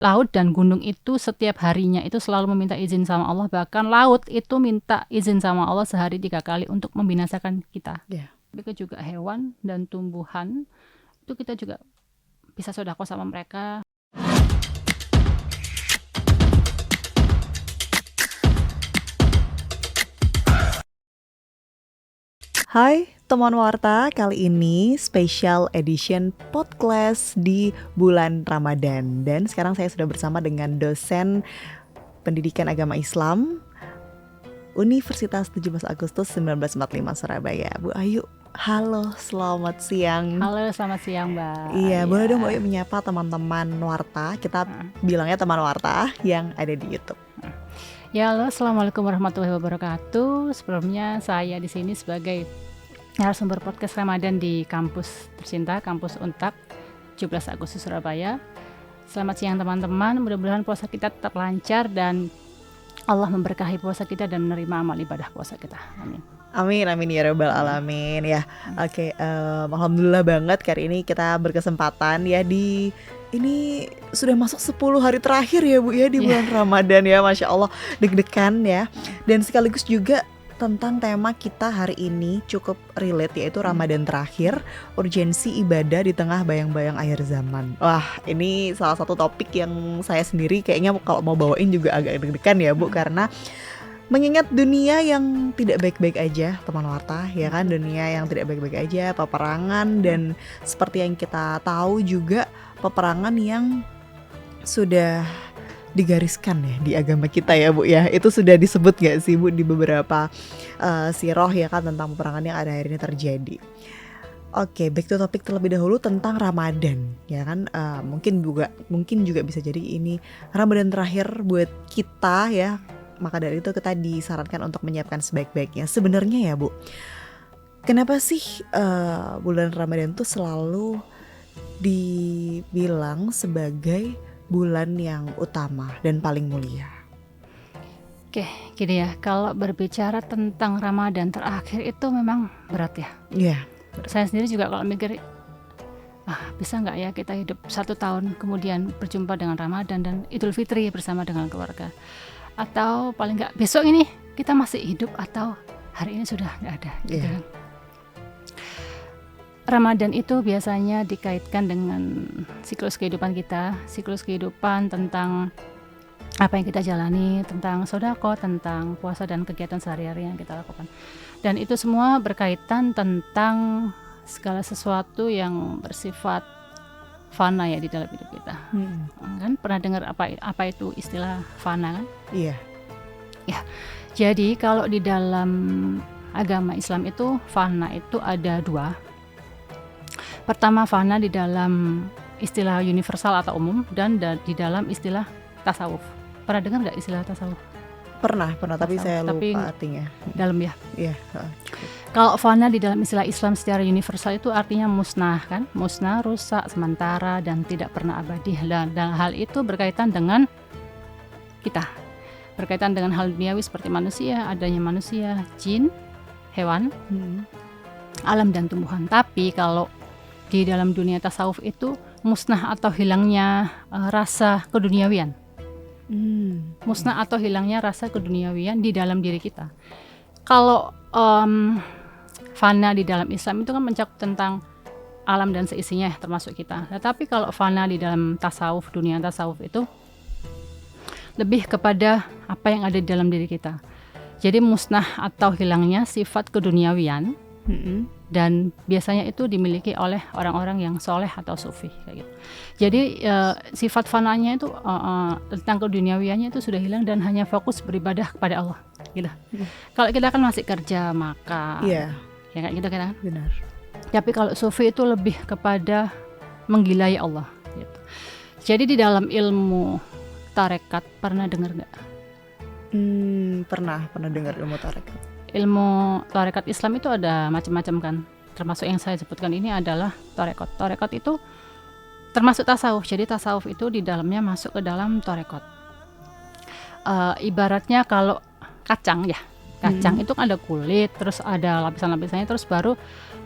laut dan gunung itu setiap harinya itu selalu meminta izin sama Allah. Bahkan laut itu minta izin sama Allah sehari 3 kali untuk membinasakan kita. Begitu juga hewan dan tumbuhan itu kita juga bisa sedekah sama mereka. Hai teman warta, kali ini special edition podcast di bulan Ramadan. Dan sekarang saya sudah bersama dengan dosen pendidikan agama Islam Universitas 17 Agustus 1945 Surabaya, Bu Ayu. Halo, selamat siang. Halo, selamat siang Mbak. Iya, boleh dong Bu Ayu menyapa teman-teman warta, kita bilangnya teman warta yang ada di YouTube. Ya, halo, assalamualaikum warahmatullahi wabarakatuh. Sebelumnya saya di sini sebagai narasumber podcast Ramadan di kampus tercinta, kampus Untak 17 Agustus Surabaya. Selamat siang teman-teman, mudah-mudahan puasa kita tetap lancar dan Allah memberkahi puasa kita dan menerima amal ibadah puasa kita. Amin. Amin, amin ya rabbal alamin ya. Oke, alhamdulillah banget kali ini kita berkesempatan ya ini sudah masuk 10 hari terakhir ya Bu ya di bulan Ramadan ya, Masya Allah, deg-degan ya. Dan sekaligus juga tentang tema kita hari ini cukup relate, yaitu Ramadan terakhir, urgensi ibadah di tengah bayang-bayang akhir zaman. Wah, ini salah satu topik yang saya sendiri kayaknya kalau mau bawain juga agak deg-degan ya Bu, karena mengingat dunia yang tidak baik-baik aja, teman warta, ya kan, dunia yang tidak baik-baik aja, peperangan, dan seperti yang kita tahu juga peperangan yang sudah digariskan ya di agama kita ya Bu ya. Itu sudah disebut gak sih Bu di beberapa sirah ya kan tentang peperangan yang ada hari ini terjadi. Oke, back to topic terlebih dahulu tentang Ramadan ya kan. Mungkin juga bisa jadi ini Ramadan terakhir buat kita ya. Maka dari itu kita disarankan untuk menyiapkan sebaik-baiknya. Sebenarnya ya Bu, kenapa sih bulan Ramadan tuh selalu dibilang sebagai bulan yang utama dan paling mulia? Oke, gini ya, kalau berbicara tentang Ramadan terakhir itu memang berat ya. Iya. Saya sendiri juga kalau mikir, bisa nggak ya kita hidup 1 tahun kemudian berjumpa dengan Ramadan dan Idul Fitri bersama dengan keluarga, atau paling nggak besok ini kita masih hidup atau hari ini sudah nggak ada gitu kan. Ramadan itu biasanya dikaitkan dengan siklus kehidupan kita, siklus kehidupan tentang apa yang kita jalani, tentang sedekah, tentang puasa dan kegiatan sehari-hari yang kita lakukan. Dan itu semua berkaitan tentang segala sesuatu yang bersifat fana ya di dalam hidup kita. Kan pernah dengar apa itu istilah fana kan? Iya. Ya. Jadi kalau di dalam agama Islam itu fana itu ada 2. Pertama, fana di dalam istilah universal atau umum dan di dalam istilah tasawuf. Pernah dengar nggak istilah tasawuf? Pernah, tapi saya lupa artinya. Dalam ya? Iya. Kalau fana di dalam istilah Islam secara universal itu artinya musnah kan? Musnah, rusak, sementara, dan tidak pernah abadi. Dan hal itu berkaitan dengan kita. Berkaitan dengan hal duniawi seperti manusia, adanya manusia, jin, hewan, alam dan tumbuhan. Tapi kalau di dalam dunia tasawuf itu musnah atau hilangnya rasa keduniawian. Musnah atau hilangnya rasa keduniawian di dalam diri kita. Kalau fana di dalam Islam itu kan mencakup tentang alam dan seisinya termasuk kita. Tetapi kalau fana di dalam tasawuf, dunia tasawuf itu lebih kepada apa yang ada di dalam diri kita. Jadi musnah atau hilangnya sifat keduniawian. Dan biasanya itu dimiliki oleh orang-orang yang soleh atau sufi kayak gitu. Jadi sifat fananya itu tentang keduniawiannya itu sudah hilang dan hanya fokus beribadah kepada Allah gitu. Kalau kita kan masih kerja, makan, ya kayak gitu kan. Benar. Tapi kalau sufi itu lebih kepada menggilai Allah gitu. Jadi di dalam ilmu tarekat pernah dengar nggak? Pernah dengar ilmu tarekat. Ilmu tarekat Islam itu ada macam-macam kan, termasuk yang saya sebutkan ini adalah tarekat. Tarekat itu termasuk tasawuf, jadi tasawuf itu di dalamnya masuk ke dalam tarekat. Ibaratnya kalau kacang ya, kacang itu kan ada kulit, terus ada lapisan-lapisannya, terus baru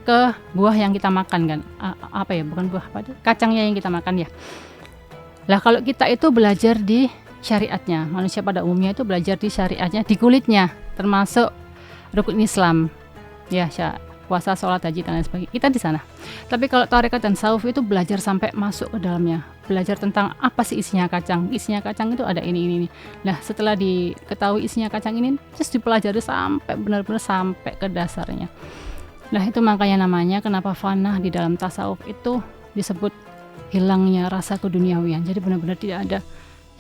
ke buah yang kita makan kan, bukan buah, kacangnya yang kita makan ya. Lah kalau kita itu belajar di syariatnya, manusia pada umumnya itu belajar di syariatnya, di kulitnya, termasuk rukun Islam, ya puasa, sholat, haji dan lain sebagainya. Kita di sana. Tapi kalau tarekat dan tasawuf itu belajar sampai masuk ke dalamnya, belajar tentang apa sih isinya kacang. Isinya kacang itu ada ini. Nah setelah diketahui isinya kacang ini, terus dipelajari sampai benar-benar sampai ke dasarnya. Nah itu makanya namanya kenapa fana di dalam tasawuf itu disebut hilangnya rasa keduniawian. Jadi benar-benar tidak ada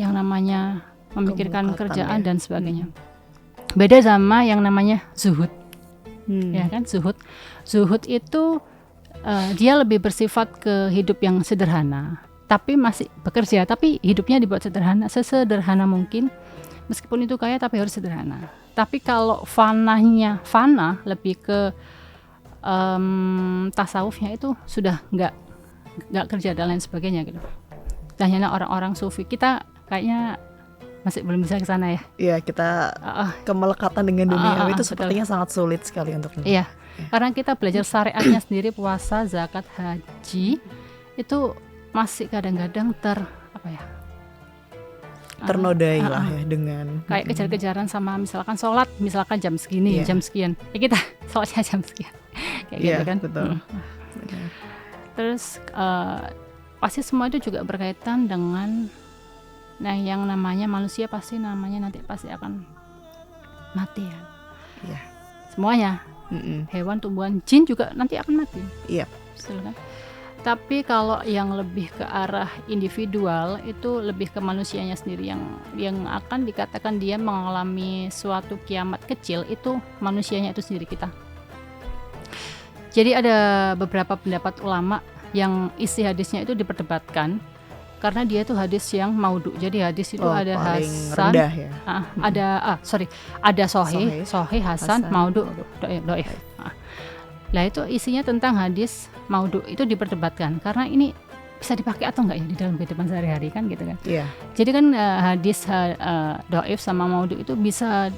yang namanya memikirkan kerjaan dan sebagainya. Beda sama yang namanya zuhud. Ya kan, zuhud itu dia lebih bersifat ke hidup yang sederhana, tapi masih bekerja, tapi hidupnya dibuat sederhana, sesederhana mungkin, meskipun itu kaya tapi harus sederhana. Tapi kalau fana lebih ke tasawufnya itu sudah nggak kerja dan lain sebagainya gitu. Dan hanya orang-orang sufi, kita kayaknya masih belum bisa ke sana ya. Iya, kita kemelekatan dengan dunia itu sepertinya sangat sulit sekali untuk ini. Iya. Karena kita belajar syariatnya sendiri, puasa, zakat, haji itu masih kadang-kadang ternodai lah ya dengan kayak kejar-kejaran sama misalkan sholat, misalkan jam segini, jam sekian. Ya kita sholatnya jam sekian. Kayak gitu kan. Betul. Terus pasti semua itu juga berkaitan dengan yang namanya manusia pasti nanti akan mati ya. Iya. Semuanya. Hewan, tumbuhan, jin juga nanti akan mati. Iya. Betul kan? Tapi kalau yang lebih ke arah individual itu lebih ke manusianya sendiri yang akan dikatakan dia mengalami suatu kiamat kecil, itu manusianya itu sendiri, kita. Jadi ada beberapa pendapat ulama yang isi hadisnya itu diperdebatkan karena dia itu hadis yang maudhu. Jadi hadis itu ada hasan, ya? ada sahih, hasan, maudhu, dhaif. Lah itu isinya tentang hadis maudhu itu diperdebatkan karena ini bisa dipakai atau enggak ya di dalam kehidupan sehari-hari kan gitu kan. Iya. Jadi kan hadis dhaif sama maudhu itu bisa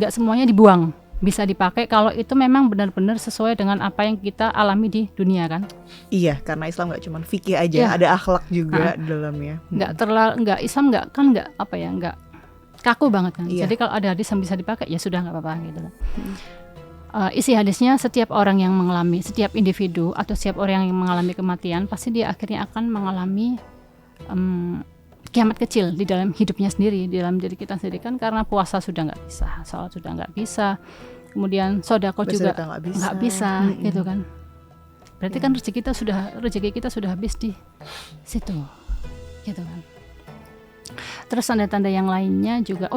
enggak semuanya dibuang. Bisa dipakai kalau itu memang benar-benar sesuai dengan apa yang kita alami di dunia kan. Iya, karena Islam nggak cuma fikih aja, ada akhlak juga di dalamnya. Islam nggak kaku banget kan. Jadi kalau ada hadis yang bisa dipakai ya sudah, nggak apa-apa gitu kan. Isi hadisnya, setiap orang yang mengalami, setiap individu atau setiap orang yang mengalami kematian pasti dia akhirnya akan mengalami kiamat kecil di dalam hidupnya sendiri, di dalam diri kita sendiri kan, karena puasa sudah nggak bisa, sholat sudah nggak bisa, kemudian sedekah juga nggak bisa gitu kan. Berarti kan rezeki kita sudah habis di situ gitu kan. Terus tanda-tanda yang lainnya juga,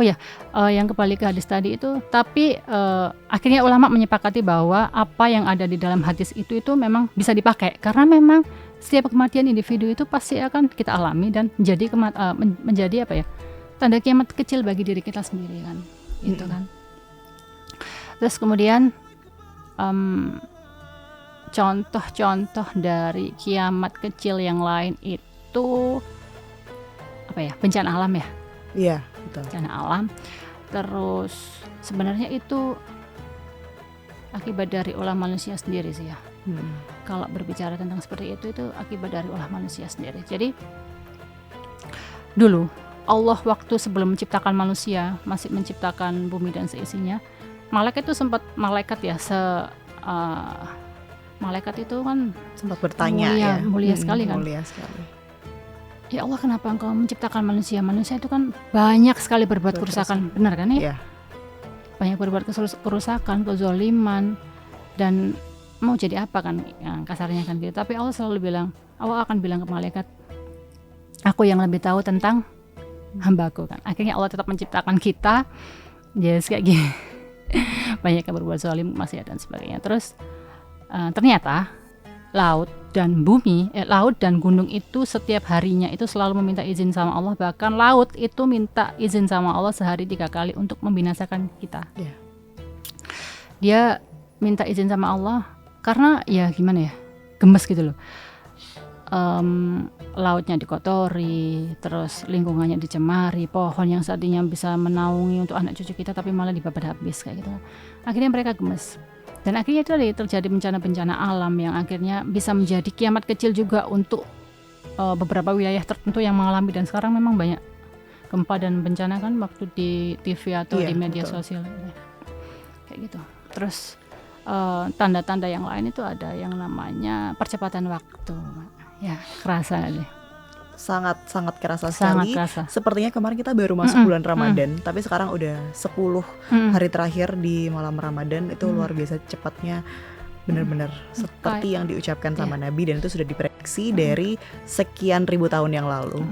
yang kembali ke hadis tadi itu, tapi akhirnya ulama menyepakati bahwa apa yang ada di dalam hadis itu memang bisa dipakai karena memang setiap kematian individu itu pasti akan kita alami dan menjadi tanda kiamat kecil bagi diri kita sendiri kan, gitu kan. Terus kemudian contoh-contoh dari kiamat kecil yang lain itu bencana alam ya. Iya, betul. Bencana alam. Terus sebenarnya itu akibat dari ulah manusia sendiri sih ya. Kalau berbicara tentang seperti itu akibat dari ulah manusia sendiri. Jadi dulu Allah waktu sebelum menciptakan manusia, masih menciptakan bumi dan seisinya, malaikat itu sempat malaikat itu kan sempat bertanya mulia sekali kan. Mulia sekali. Ya Allah, kenapa engkau menciptakan manusia? Manusia itu kan banyak sekali berbuat kerusakan, benar kan ya? Banyak berbuat kerusakan, kezaliman, dan mau jadi apa kan, kasarnya kan gitu. Tapi Allah akan bilang ke malaikat, aku yang lebih tahu tentang hambaku kan. Akhirnya Allah tetap menciptakan kita, kayak gini. Banyak yang berbuat zalim, maksiat dan sebagainya. Terus ternyata laut dan gunung itu setiap harinya itu selalu meminta izin sama Allah. Bahkan laut itu minta izin sama Allah sehari 3 kali untuk membinasakan kita. Dia minta izin sama Allah karena ya gimana ya, gemes gitu loh. Lautnya dikotori, terus lingkungannya dicemari, pohon yang tadinya bisa menaungi untuk anak cucu kita tapi malah dibabat habis kayak gitu. Akhirnya mereka gemes. Dan akhirnya itu terjadi bencana-bencana alam yang akhirnya bisa menjadi kiamat kecil juga untuk beberapa wilayah tertentu yang mengalami, dan sekarang memang banyak gempa dan bencana kan waktu di TV atau Iya, di media betul. sosial kayak gitu. Terus tanda-tanda yang lain itu ada yang namanya percepatan waktu. Ya, kerasa nggak sih? Sangat kerasa Sangat sekali. kerasa. Sepertinya kemarin kita baru masuk bulan Ramadan, tapi sekarang udah 10 hari terakhir di malam Ramadan. Itu luar biasa cepatnya, benar-benar seperti yang diucapkan sama Nabi, dan itu sudah diprediksi dari sekian ribu tahun yang lalu.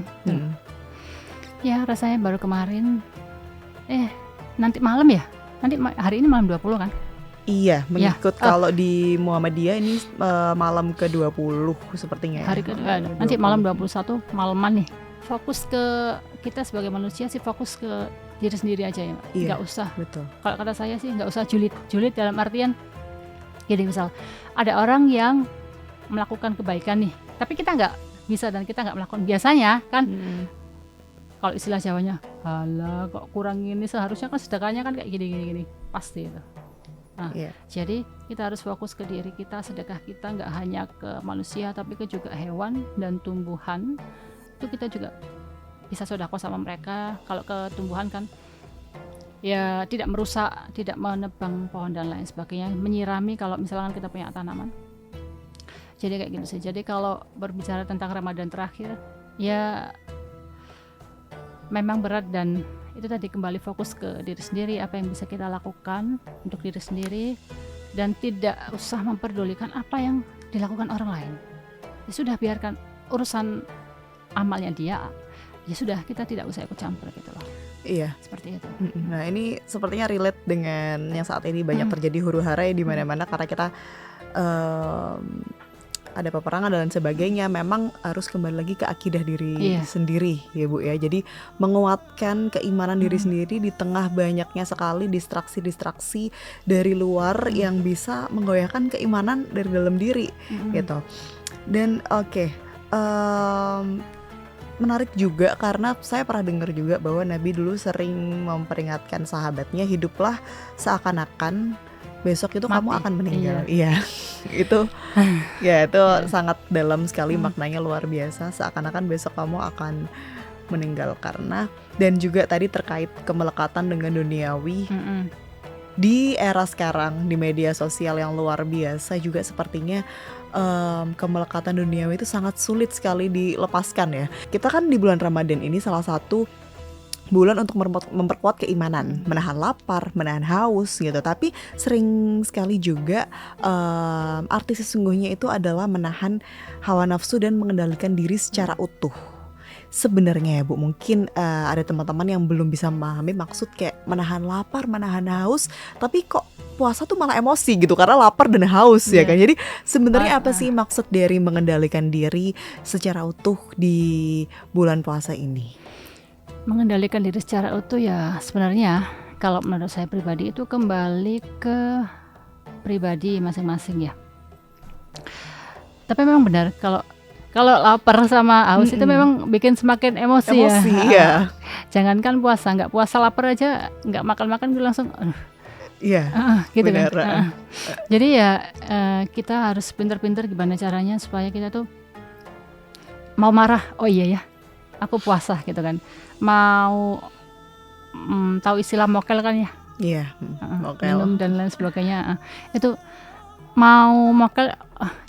Ya, rasanya baru kemarin nanti malam ya? Nanti hari ini malam 20 kan? Iya, mengikut kalau di Muhammadiyah ini malam ke-20 sepertinya ya. Hari kedua, nanti malam 21 malaman nih. Fokus ke kita sebagai manusia sih, fokus ke diri sendiri aja ya. Nggak usah. Betul. Kalau kata saya sih nggak usah julid dalam artian jadi misal ada orang yang melakukan kebaikan nih, tapi kita nggak bisa dan kita nggak melakukan. Biasanya kan kalau istilah Jawanya, halah kok kurang ini, seharusnya kan sedekahnya kan kayak gini pasti itu. Nah, jadi kita harus fokus ke diri kita, sedekah kita nggak hanya ke manusia tapi ke juga hewan dan tumbuhan. Itu kita juga bisa sedekah sama mereka. Kalau ke tumbuhan kan ya tidak merusak, tidak menebang pohon dan lain sebagainya, menyirami kalau misalkan kita punya tanaman. Jadi kayak gitu sih. Jadi kalau berbicara tentang Ramadan terakhir ya memang berat, dan itu tadi kembali fokus ke diri sendiri, apa yang bisa kita lakukan untuk diri sendiri, dan tidak usah memperdulikan apa yang dilakukan orang lain. Ya sudah, biarkan urusan amalnya dia, ya sudah, kita tidak usah ikut campur gitu loh. Iya, seperti itu. Nah, ini sepertinya relate dengan yang saat ini banyak terjadi huru-hara di mana-mana, karena kita ada peperangan dan sebagainya. Memang harus kembali lagi ke akidah diri sendiri ya Bu ya. Jadi menguatkan keimanan diri sendiri di tengah banyaknya sekali distraksi-distraksi dari luar yang bisa menggoyahkan keimanan dari dalam diri gitu. Dan menarik juga karena saya pernah dengar juga bahwa Nabi dulu sering memperingatkan sahabatnya, hiduplah seakan-akan besok itu mati, kamu akan meninggal. Iya. Itu sangat dalam sekali maknanya, luar biasa. Seakan-akan besok kamu akan meninggal. Karena, dan juga tadi terkait kemelekatan dengan duniawi di era sekarang, di media sosial yang luar biasa juga sepertinya kemelekatan duniawi itu sangat sulit sekali dilepaskan ya. Kita kan di bulan Ramadan ini salah satu bulan untuk memperkuat keimanan, menahan lapar, menahan haus gitu. Tapi sering sekali juga arti sesungguhnya itu adalah menahan hawa nafsu dan mengendalikan diri secara utuh. Sebenarnya ya Bu, mungkin ada teman-teman yang belum bisa memahami maksud kayak menahan lapar, menahan haus, tapi kok puasa tuh malah emosi gitu karena lapar dan haus ya kan. Jadi sebenarnya apa sih maksud dari mengendalikan diri secara utuh di bulan puasa ini? Mengendalikan diri secara utuh ya sebenarnya kalau menurut saya pribadi itu kembali ke pribadi masing-masing ya. Tapi memang benar kalau lapar sama haus itu memang bikin semakin emosi ya. Jangankan puasa, nggak puasa lapar aja, nggak makan gue langsung gitu bener. Kan. Jadi ya kita harus pintar-pintar gimana caranya supaya kita tuh mau marah, oh iya ya aku puasa gitu kan. Mau tahu istilah mokel kan ya? Iya, mokel. Minum dan lain sebagainya. Itu mau mokel,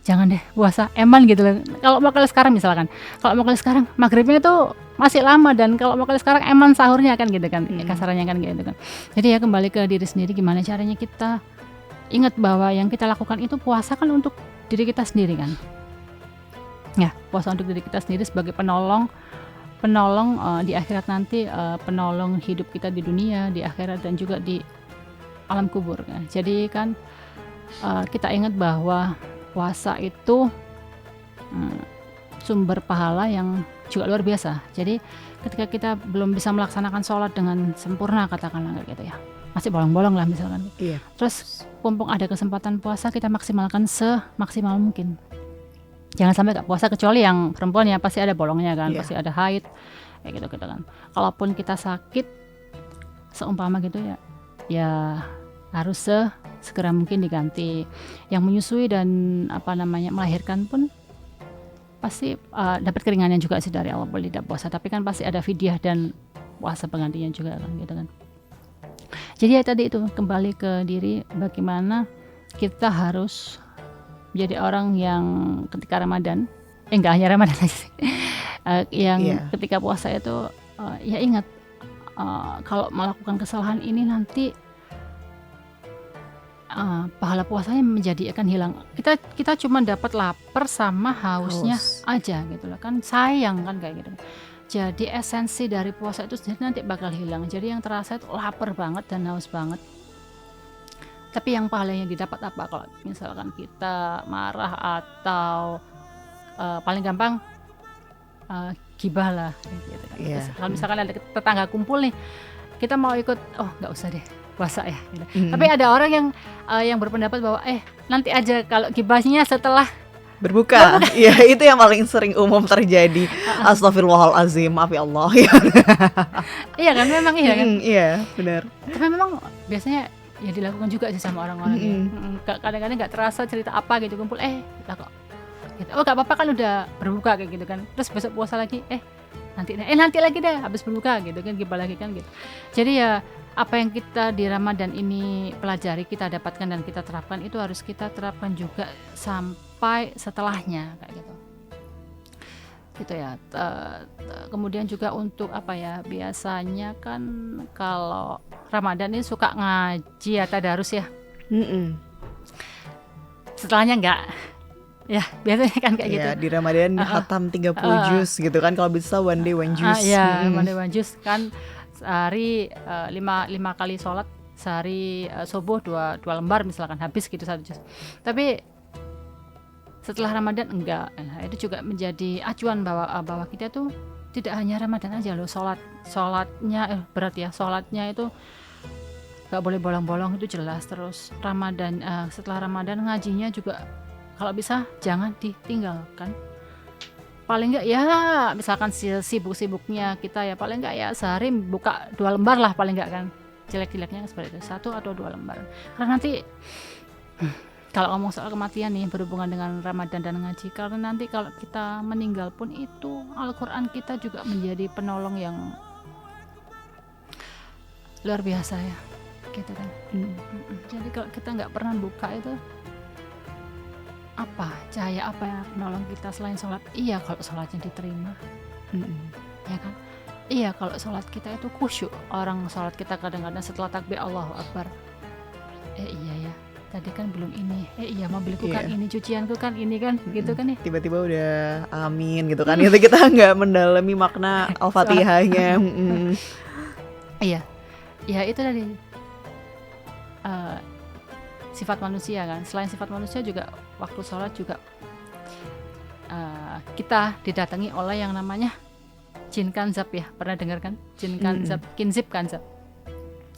jangan deh puasa, eman gitu loh. Kalau mokel sekarang misalkan, kalau mokel sekarang maghribnya itu masih lama, dan kalau mokel sekarang eman sahurnya kan gitu kan, kasarannya kan gitu kan. Jadi ya kembali ke diri sendiri, gimana caranya kita ingat bahwa yang kita lakukan itu puasa kan untuk diri kita sendiri kan. Ya, puasa untuk diri kita sendiri sebagai penolong di akhirat nanti, penolong hidup kita di dunia, di akhirat, dan juga di alam kubur kan. Jadi kan kita ingat bahwa puasa itu sumber pahala yang juga luar biasa. Jadi ketika kita belum bisa melaksanakan sholat dengan sempurna, katakanlah gitu ya, masih bolong-bolong lah misalkan. Terus mumpung ada kesempatan puasa, kita maksimalkan semaksimal mungkin. Jangan sampai gak puasa, kecuali yang perempuan ya pasti ada bolongnya kan, pasti ada haid kayak gitu kan. Kalaupun kita sakit seumpama gitu ya harus segera mungkin diganti. Yang menyusui dan melahirkan pun pasti dapat keringanan juga sih dari Allah boleh tidak puasa, tapi kan pasti ada fidyah dan puasa penggantinya juga kan gitu kan. Jadi ya tadi itu kembali ke diri, bagaimana kita harus menjadi orang yang ketika Ramadan, enggak hanya Ramadan aja sih, yang ketika puasa itu ya ingat kalau melakukan kesalahan ini nanti pahala puasanya menjadi akan hilang. Kita cuma dapat lapar sama hausnya aja gitu loh kan, sayang kan kayak gitu. Jadi esensi dari puasa itu sendiri nanti bakal hilang. Jadi yang terasa itu lapar banget dan haus banget. Tapi yang pahalanya didapat apa kalau misalkan kita marah atau paling gampang gibah lah gitu kan. Kalau misalkan ada tetangga kumpul nih, kita mau ikut, oh nggak usah deh puasa ya gitu. Tapi ada orang yang berpendapat bahwa nanti aja kalau gibahnya setelah berbuka. Ya itu yang paling sering umum terjadi. Astagfirullahalazim, maaf ya Allah. Iya kan, memang iya kan. Iya benar. Tapi memang biasanya ya dilakukan juga sih sama orang-orang ya. Kadang-kadang nggak terasa cerita apa gitu kumpul, lah kok gitu. Oh nggak apa-apa kan udah berbuka kayak gitu kan. Terus besok puasa lagi, nanti lagi deh habis berbuka gitu kan, gibah lagi kan gitu. Jadi ya apa yang kita di Ramadan ini pelajari, kita dapatkan dan kita terapkan, itu harus kita terapkan juga sampai setelahnya kayak gitu ya. Kemudian juga untuk apa ya, biasanya kan kalau Ramadan ini suka ngaji ya, tadarus ya. Setelahnya enggak ya, biasanya kan kayak gitu. Di Ramadan khatam 30 juz gitu kan, kalau bisa one day one juz. One day one juz kan, sehari 5 kali sholat, sehari subuh 2 lembar misalkan, habis gitu 1 juz. Tapi setelah Ramadan enggak. Nah, itu juga menjadi acuan bahwa kita tuh tidak hanya Ramadan aja loh, sholatnya berarti ya, sholatnya itu nggak boleh bolong-bolong, itu jelas. Terus Ramadan, setelah Ramadan ngajinya juga kalau bisa jangan ditinggalkan. Paling nggak ya misalkan sibuk-sibuknya kita ya, paling nggak ya sehari buka 2 lembar lah paling nggak kan, jelek-jeleknya seperti itu, 1 atau 2 lembar. Karena nanti kalau ngomong soal kematian nih berhubungan dengan Ramadan dan ngaji, karena nanti kalau kita meninggal pun itu Al-Quran kita juga menjadi penolong yang luar biasa ya gitu kan. Jadi kalau kita nggak pernah buka itu, apa cahaya apa yang menolong kita selain sholat? Iya kalau sholatnya diterima, ya kan. Iya kalau sholat kita itu khusyuk. Orang sholat kita kadang-kadang setelah takbir Allahu Akbar, iya ya tadi kan belum ini, iya mobilku kan ini, cucianku kan ini kan gitu kan ya. Tiba-tiba udah amin gitu kan. Itu kita nggak mendalami makna Al-Fatihahnya. Iya ya, itu tadi sifat manusia kan. Selain sifat manusia juga waktu sholat juga kita didatangi oleh yang namanya jin kanzab ya, pernah dengar kan? Jin kanzab, kinzib kanzab.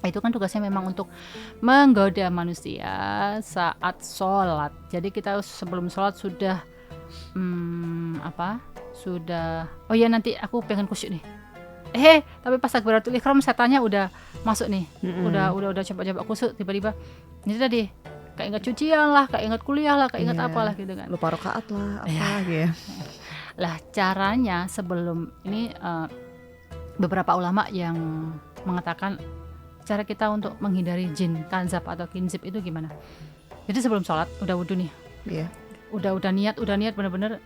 Itu kan tugasnya memang untuk menggoda manusia saat sholat. Jadi kita sebelum sholat sudah oh ya nanti aku pengen khusyuk nih, tapi pas takbiratul ihram setannya udah masuk nih, udah coba khusyuk, tiba-tiba ini tadi kayak ingat cucian lah, kayak ingat kuliah lah, kayak ingat apalah gitu kan, lupa rakaat lah apa gitu. Lah caranya sebelum ini beberapa ulama yang mengatakan cara kita untuk menghindari jin kanzab atau kinzib itu gimana. Jadi sebelum sholat udah wudu nih, udah niat bener-bener.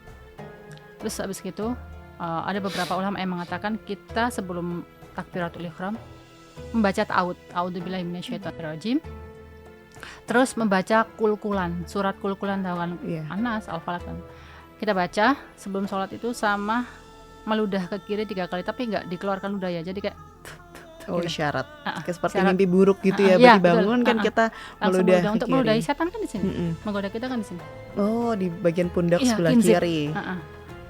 Terus habis gitu ada beberapa ulama yang mengatakan kita sebelum takbiratul ihram membaca a'udzubillahi minasyaitonirrajim, terus membaca kulkulan, surat kulkulan tahu kan, Anas, Al-Falaq kan. Kita baca sebelum sholat itu, sama meludah ke kiri 3 kali, tapi nggak dikeluarkan ludah ya, jadi kayak syarat seperti mimpi buruk gitu ya. Berarti bangun kan kita meludah ke untuk kiri. meludahi setan kan di sini, menggoda kita kan di sini. Oh, di bagian pundak sebelah kiri.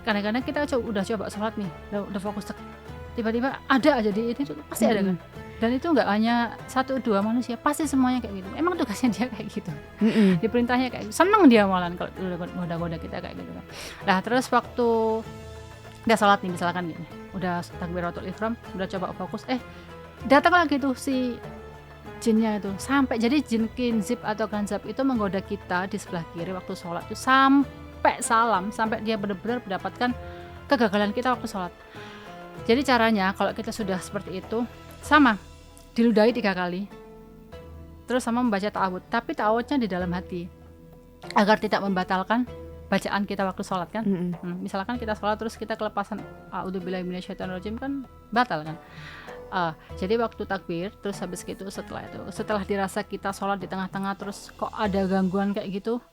Kadang-kadang kita udah coba sholat nih, udah fokus, tiba-tiba ada aja di ini tuh, pasti ada kan. Dan itu nggak hanya 1-2 manusia, pasti semuanya kayak gitu. Emang tugasnya dia kayak gitu. Diperintahnya kayak gitu. Seneng dia malahan kalau udah goda-goda kita kayak gitu kan. Nah terus waktu udah sholat nih misalkan gini, udah takbiratul ihram, udah coba fokus, datang lagi tuh si jinnya itu, sampai jadi jin kinzib atau kanzab itu menggoda kita di sebelah kiri waktu sholat itu sampai salam, sampai dia benar-benar mendapatkan kegagalan kita waktu sholat. Jadi caranya kalau kita sudah seperti itu, sama diludahi 3 kali, terus sama membaca ta'awud, tapi ta'awudnya di dalam hati agar tidak membatalkan bacaan kita waktu sholat kan. Misalkan kita sholat terus kita kelepasan a'udzubillahi minasyaitonirrajim kan batal kan. Jadi waktu takbir terus habis gitu, setelah dirasa kita sholat di tengah-tengah terus kok ada gangguan kayak gitu,